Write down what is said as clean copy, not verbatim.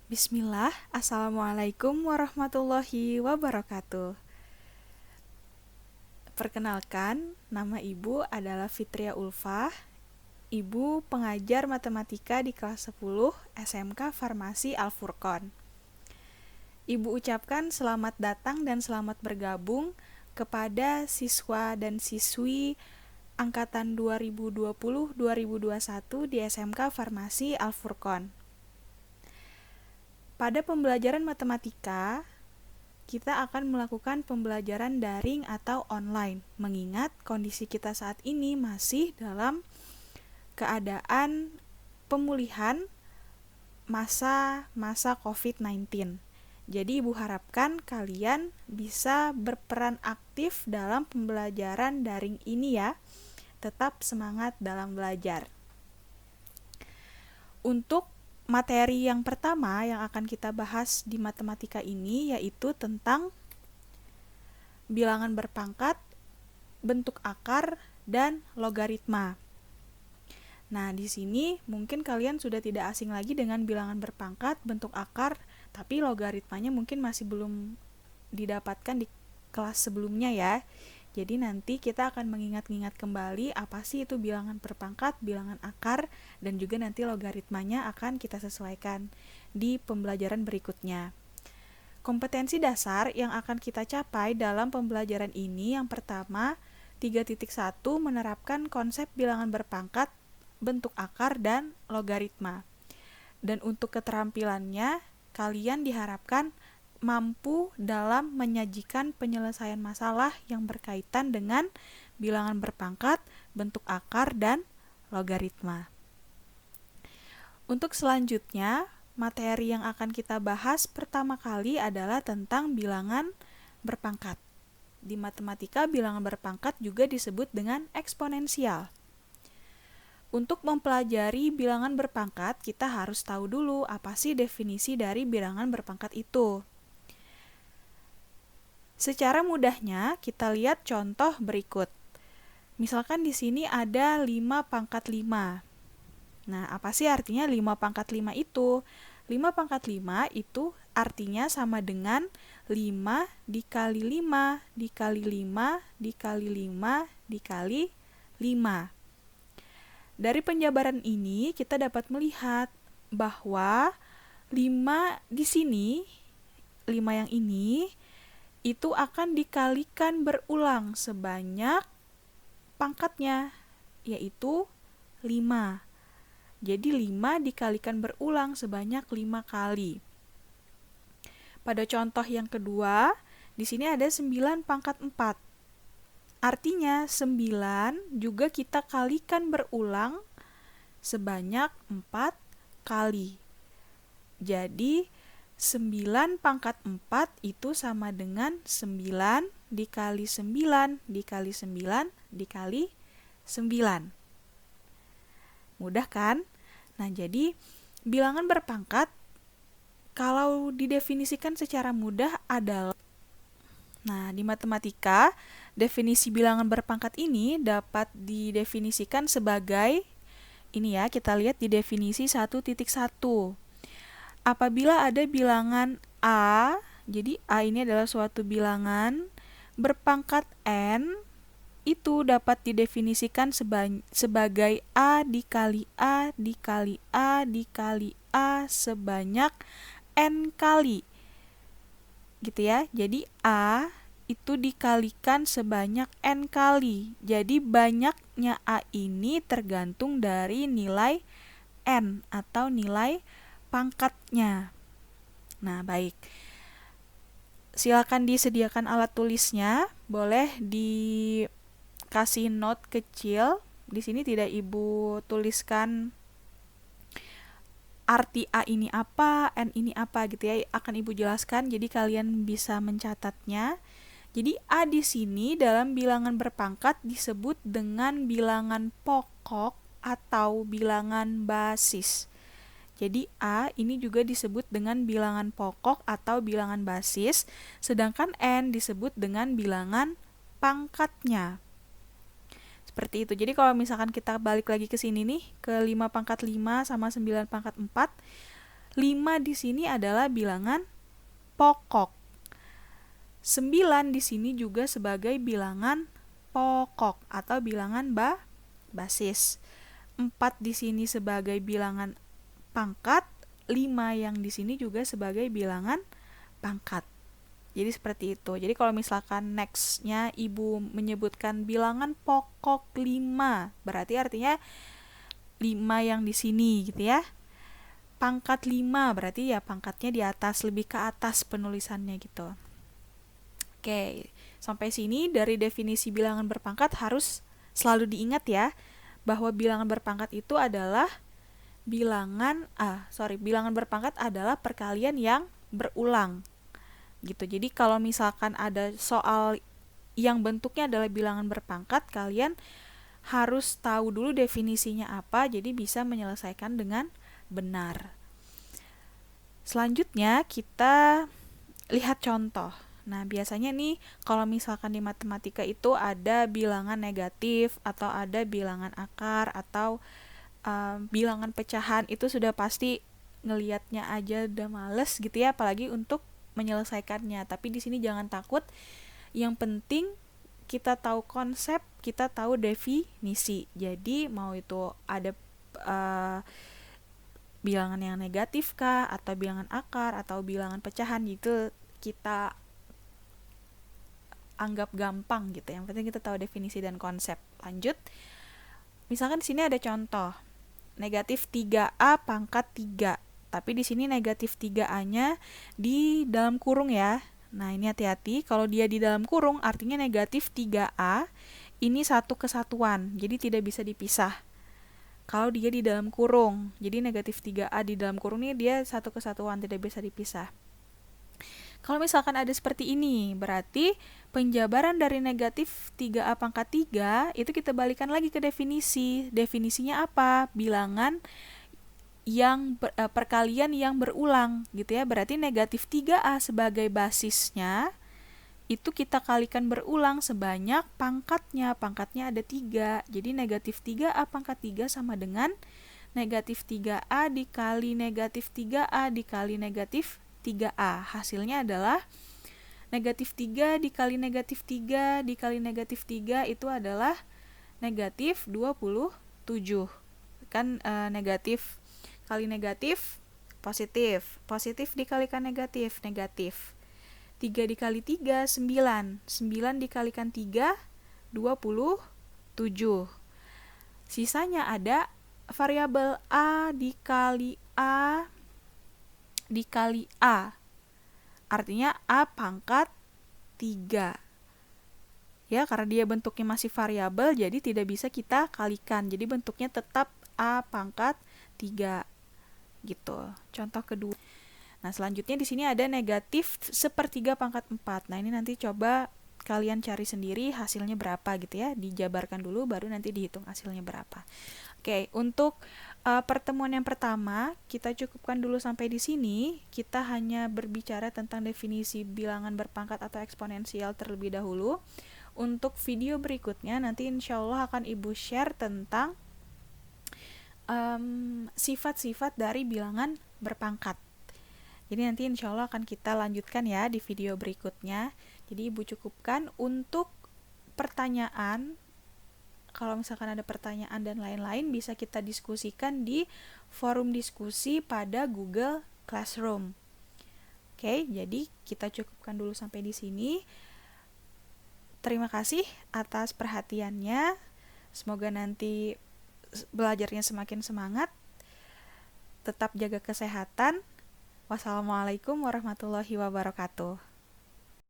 Bismillah, Assalamualaikum warahmatullahi wabarakatuh. Perkenalkan, nama ibu adalah Fitria Ulfah. Ibu pengajar matematika di kelas 10 SMK Farmasi Al Furqon. Ibu ucapkan selamat datang dan selamat bergabung kepada siswa dan siswi angkatan 2020-2021 di SMK Farmasi Al Furqon. Pada pembelajaran matematika, kita akan melakukan pembelajaran daring atau online, mengingat kondisi kita saat ini masih dalam keadaan pemulihan masa COVID-19. Jadi Ibu harapkan kalian bisa berperan aktif dalam pembelajaran daring ini ya. Tetap semangat dalam belajar. Untuk materi yang pertama yang akan kita bahas di matematika ini yaitu tentang bilangan berpangkat, bentuk akar, dan logaritma. Nah, di sini mungkin kalian sudah tidak asing lagi dengan bilangan berpangkat, bentuk akar, tapi logaritmanya mungkin masih belum didapatkan di kelas sebelumnya ya. Jadi nanti kita akan mengingat-ingat kembali apa sih itu bilangan berpangkat, bilangan akar, dan juga nanti logaritmanya akan kita sesuaikan di pembelajaran berikutnya. Kompetensi dasar yang akan kita capai dalam pembelajaran ini yang pertama, 3.1 menerapkan konsep bilangan berpangkat, bentuk akar, dan logaritma. Dan untuk keterampilannya, kalian diharapkan mampu dalam menyajikan penyelesaian masalah yang berkaitan dengan bilangan berpangkat, bentuk akar, dan logaritma. Untuk selanjutnya, materi yang akan kita bahas pertama kali adalah tentang bilangan berpangkat. Di matematika, bilangan berpangkat juga disebut dengan eksponensial. Untuk mempelajari bilangan berpangkat, kita harus tahu dulu apa sih definisi dari bilangan berpangkat itu. Secara mudahnya, kita lihat contoh berikut. Misalkan di sini ada 5 pangkat 5. Nah, apa sih artinya 5 pangkat 5 itu? 5 pangkat 5 itu artinya sama dengan 5 dikali 5 dikali 5 dikali 5 dikali 5. Dari penjabaran ini, kita dapat melihat bahwa 5 di sini, 5 yang ini, itu akan dikalikan berulang sebanyak pangkatnya, yaitu 5. Jadi 5 dikalikan berulang sebanyak 5 kali. Pada contoh yang kedua, di sini ada 9 pangkat 4. Artinya 9 juga kita kalikan berulang sebanyak 4 kali. Jadi 9 pangkat 4 itu sama dengan 9 dikali 9 dikali 9 dikali 9. Mudah kan? Nah, jadi bilangan berpangkat kalau didefinisikan secara mudah adalah di matematika, definisi bilangan berpangkat ini dapat didefinisikan sebagai ini ya, kita lihat di definisi 1.1. Apabila ada bilangan A, jadi A ini adalah suatu bilangan berpangkat N, itu dapat didefinisikan sebagai A dikali A dikali A dikali A sebanyak N kali. Gitu ya, jadi A itu dikalikan sebanyak N kali. Jadi banyaknya A ini tergantung dari nilai N atau nilai pangkatnya. Nah, baik. Silakan disediakan alat tulisnya, boleh dikasih note kecil. Di sini tidak Ibu tuliskan arti A ini apa, N ini apa gitu ya, akan Ibu jelaskan jadi kalian bisa mencatatnya. Jadi A di sini dalam bilangan berpangkat disebut dengan bilangan pokok atau bilangan basis. Jadi A ini juga disebut dengan bilangan pokok atau bilangan basis, sedangkan N disebut dengan bilangan pangkatnya. Seperti itu. Jadi kalau misalkan kita balik lagi ke sini nih, ke 5 pangkat 5 sama 9 pangkat 4, 5 di sini adalah bilangan pokok. 9 di sini juga sebagai bilangan pokok atau bilangan basis. 4 di sini sebagai bilangan pangkat, 5 yang di sini juga sebagai bilangan pangkat. Jadi seperti itu. Jadi kalau misalkan next-nya ibu menyebutkan bilangan pokok 5, berarti artinya 5 yang di sini gitu ya. Pangkat 5 berarti ya pangkatnya di atas, lebih ke atas penulisannya gitu. Oke, sampai sini dari definisi bilangan berpangkat harus selalu diingat ya, bahwa bilangan berpangkat itu adalah bilangan berpangkat adalah perkalian yang berulang. Gitu. Jadi kalau misalkan ada soal yang bentuknya adalah bilangan berpangkat, kalian harus tahu dulu definisinya apa, jadi bisa menyelesaikan dengan benar. Selanjutnya kita lihat contoh. Nah, biasanya nih kalau misalkan di matematika itu ada bilangan negatif atau ada bilangan akar atau bilangan pecahan, itu sudah pasti ngelihatnya aja udah males gitu ya, apalagi untuk menyelesaikannya. Tapi di sini jangan takut. Yang penting kita tahu konsep, kita tahu definisi. Jadi mau itu ada bilangan yang negatif kah, atau bilangan akar, atau bilangan pecahan, gitu kita anggap gampang gitu. Yang penting kita tahu definisi dan konsep. Lanjut. Misalkan di sini ada contoh. Negatif 3A pangkat 3. Tapi di sini negatif 3A-nya di dalam kurung ya. Nah, ini hati-hati. Kalau dia di dalam kurung, artinya negatif 3A ini satu kesatuan. Jadi tidak bisa dipisah. Kalau dia di dalam kurung, jadi negatif 3A di dalam kurung ini dia satu kesatuan, tidak bisa dipisah. Kalau misalkan ada seperti ini, berarti penjabaran dari negatif 3A pangkat 3 itu kita balikan lagi ke definisi. Definisinya apa? Bilangan yang perkalian yang berulang gitu ya. Berarti negatif 3A sebagai basisnya itu kita kalikan berulang sebanyak pangkatnya. Pangkatnya ada 3. Jadi negatif 3A pangkat 3 sama dengan negatif 3A dikali negatif 3A dikali negatif 3A. Hasilnya adalah negatif 3 dikali negatif 3 dikali negatif 3 itu adalah negatif 27. Kan negatif kali negatif positif. Positif dikalikan negatif, negatif. 3 dikali 3, 9. 9 dikalikan 3, 27. Sisanya ada variabel A dikali A dikali A. Artinya A pangkat 3. Ya, karena dia bentuknya masih variabel, jadi tidak bisa kita kalikan. Jadi bentuknya tetap A pangkat 3. Gitu. Contoh kedua. Nah, selanjutnya di sini ada negatif 1/3 pangkat 4. Nah, ini nanti coba kalian cari sendiri hasilnya berapa gitu ya. Dijabarkan dulu baru nanti dihitung hasilnya berapa. Oke, untuk pertemuan yang pertama kita cukupkan dulu sampai di sini. Kita hanya berbicara tentang definisi bilangan berpangkat atau eksponensial terlebih dahulu. Untuk video berikutnya nanti insya Allah akan Ibu share tentang sifat-sifat dari bilangan berpangkat. Jadi nanti insya Allah akan kita lanjutkan ya di video berikutnya. Jadi Ibu cukupkan untuk pertanyaan. Kalau misalkan ada pertanyaan dan lain-lain bisa kita diskusikan di forum diskusi pada Google Classroom. Oke, jadi kita cukupkan dulu sampai di sini. Terima kasih atas perhatiannya. Semoga nanti belajarnya semakin semangat. Tetap jaga kesehatan. Wassalamualaikum warahmatullahi wabarakatuh.